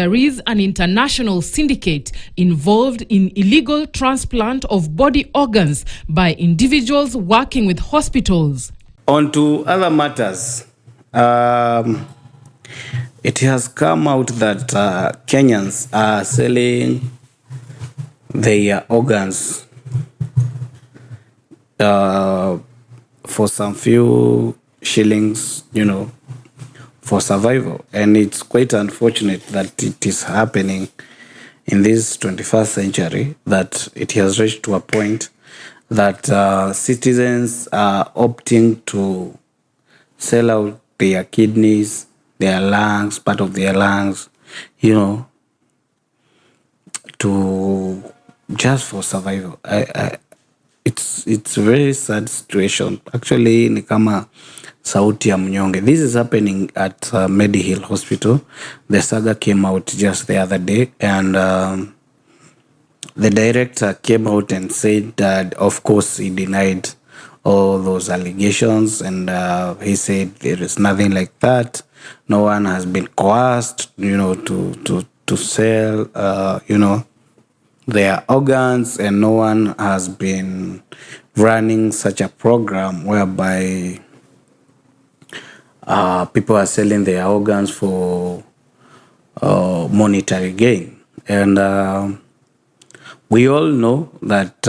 There is an international syndicate involved in illegal transplant of body organs by individuals working with hospitals. On to other matters. It has come out that Kenyans are selling their organs for some few shillings, for survival. And it's quite unfortunate that it is happening in this 21st century, that it has reached to a point that citizens are opting to sell out their kidneys, their lungs, part of their lungs, to just for survival. It's a very sad situation. Actually, ni kama sauti ya mnyonge. This is happening at Medihill Hospital. The saga came out just the other day, and the director came out and said that, of course, he denied all those allegations, and he said there is nothing like that. No one has been coerced, to sell, their organs, and no one has been running such a program whereby people are selling their organs for monetary gain. And we all know that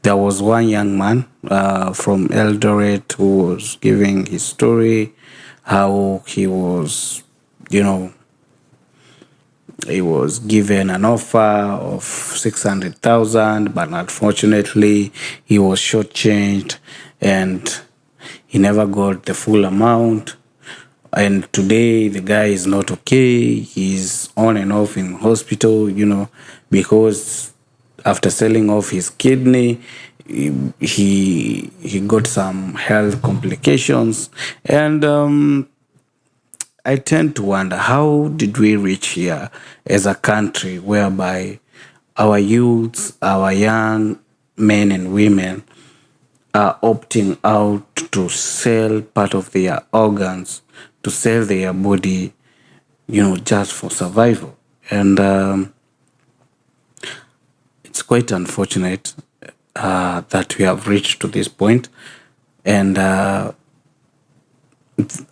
there was one young man from Eldoret who was giving his story, how he was, he was given an offer of 600,000, but unfortunately he was shortchanged and he never got the full amount. And today the guy is not okay. He's on and off in hospital, because after selling off his kidney, he got some health complications. And I tend to wonder, how did we reach here as a country whereby our youths, our young men and women are opting out to sell part of their organs, to sell their body, just for survival. And it's quite unfortunate that we have reached to this point. And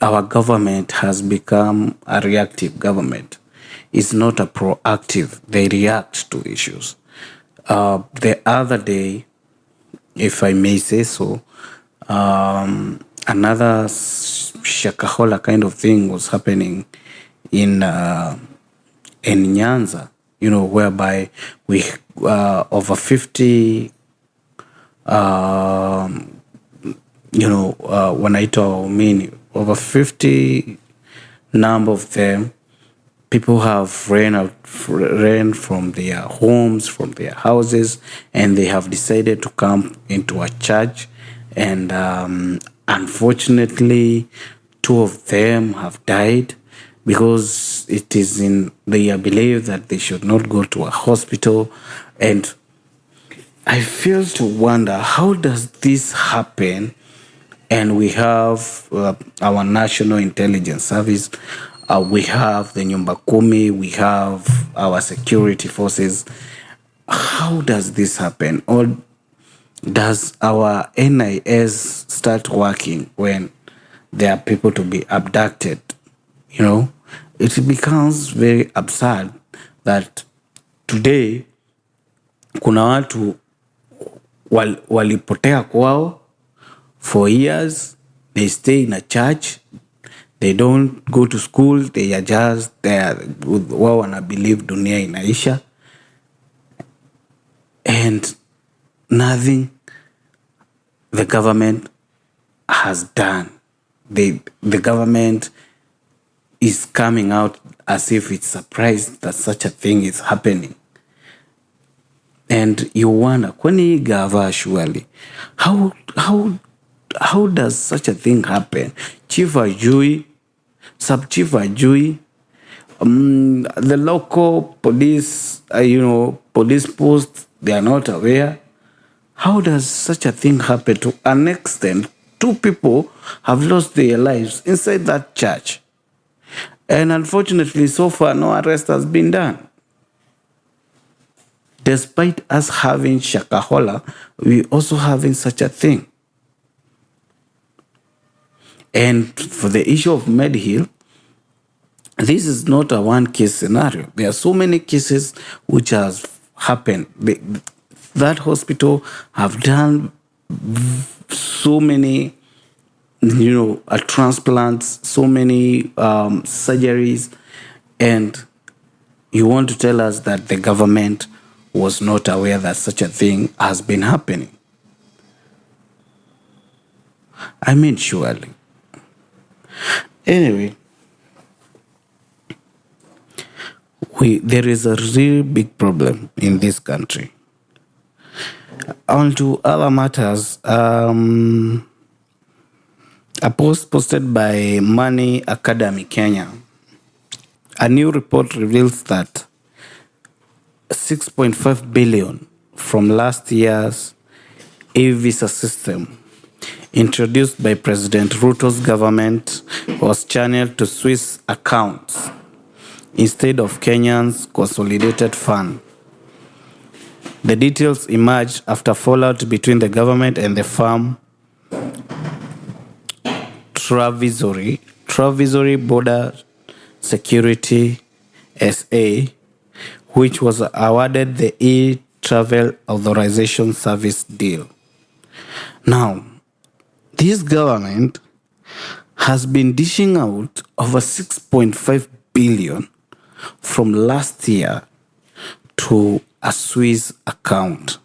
our government has become a reactive government. It's not a proactive. They react to issues. The other day, if I may say so, another shakahola kind of thing was happening in Nyanza, whereby we over 50 wanaitwa waumini, over 50 number of them, people have ran from their homes, from their houses, and they have decided to come into a church. And unfortunately, 2 of them have died because it is in their belief that they should not go to a hospital. And I feel to wonder, how does this happen? And we have our National Intelligence Service, we have the Nyumba Kumi, we have our security forces. How does this happen? Or does our NIS start working when there are people to be abducted? It becomes very absurd that today kuna watu walipotea kwao for years. They stay in a church, they don't go to school, they are just there. Wao wana believe dunia inaisha, and nothing the government has done. The government is coming out as if it's surprised that such a thing is happening. And you wonder, kwani gava surely, how does such a thing happen? Chief ajui, sub-chief ajui, the local police, police posts, they are not aware. How does such a thing happen to an extent 2 people have lost their lives inside that church? And unfortunately, so far, no arrest has been done. Despite us having Shakahola, we also having such a thing. And for the issue of Medhill, this is not a one-case scenario. There are so many cases which has happened. That hospital have done so many, transplants, so many surgeries, and you want to tell us that the government was not aware that such a thing has been happening? I mean, surely. Anyway, there is a really big problem in this country. On to other matters, a post posted by Money Academy Kenya. A new report reveals that 6.5 billion from last year's e-visa system introduced by President Ruto's government was channeled to Swiss accounts instead of Kenya's consolidated fund. The details emerged after fallout between the government and the firm Travisory Border Security SA, which was awarded the e-travel authorization service deal. Now, this government has been dishing out over 6.5 billion from last year to a Swiss account.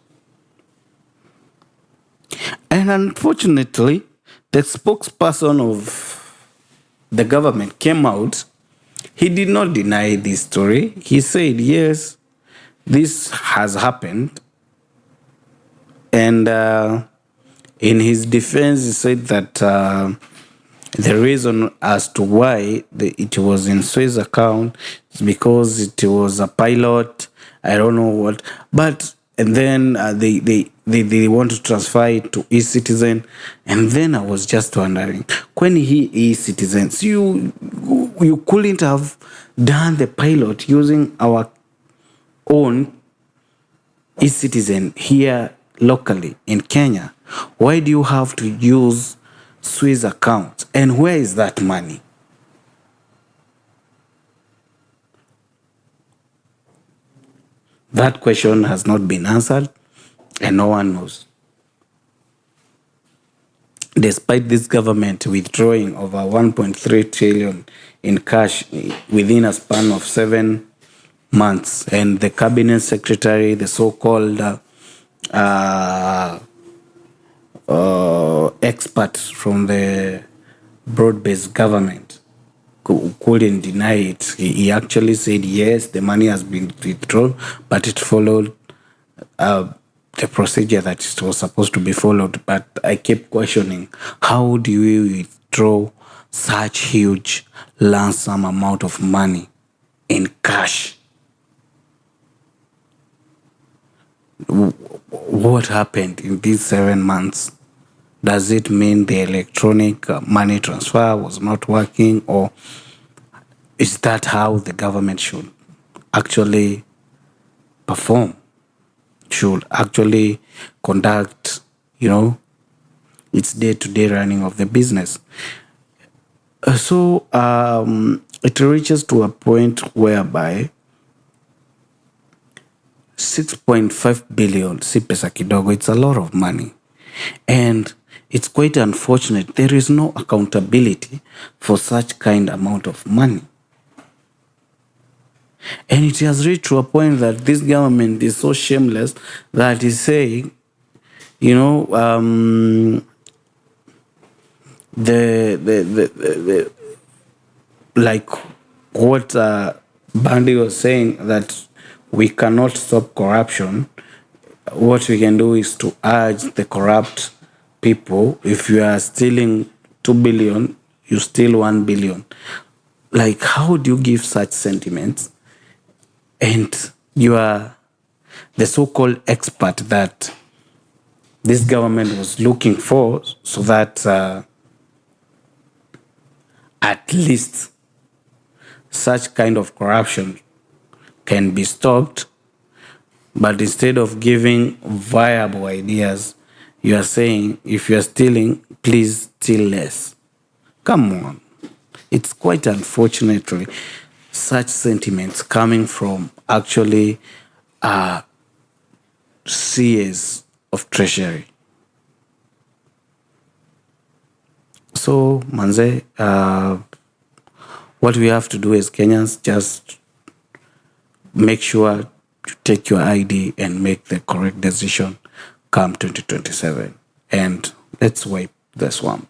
And unfortunately, the spokesperson of the government came out. He did not deny this story. He said, yes, this has happened. And in his defense, he said that the reason as to why it was in Swiss account is because it was a pilot. I don't know what. But, and then they want to transfer it to e-citizen. And then I was just wondering, when he e-citizens, you couldn't have done the pilot using our own e-citizen here locally in Kenya. Why do you have to use Swiss account? And where is that money? That question has not been answered, and no one knows. Despite this government withdrawing over 1.3 trillion in cash within a span of 7 months, and the cabinet secretary, the so-called expert from the broad-based government, couldn't deny it. He actually said, yes, the money has been withdrawn, but it followed the procedure that it was supposed to be followed. But I kept questioning, how do you withdraw such huge lump sum amount of money in cash? What happened in these 7 months? Does it mean the electronic money transfer was not working, or is that how the government should actually perform? Should actually conduct, its day-to-day running of the business? So it reaches to a point whereby 6.5 billion, si pesa kidogo, it's a lot of money. And it's quite unfortunate. There is no accountability for such kind amount of money. And it has reached to a point that this government is so shameless that is saying, like what Bandi was saying, that we cannot stop corruption. What we can do is to urge the corrupt people, if you are stealing 2 billion, you steal 1 billion. Like, how do you give such sentiments? And you are the so-called expert that this government was looking for, so that at least such kind of corruption can be stopped. But instead of giving viable ideas, you are saying, if you are stealing, please steal less. Come on. It's quite unfortunately such sentiments coming from actually CAs of Treasury. So, Manze, what we have to do as Kenyans, just make sure to take your ID and make the correct decision come 2027. And let's wipe the swamp.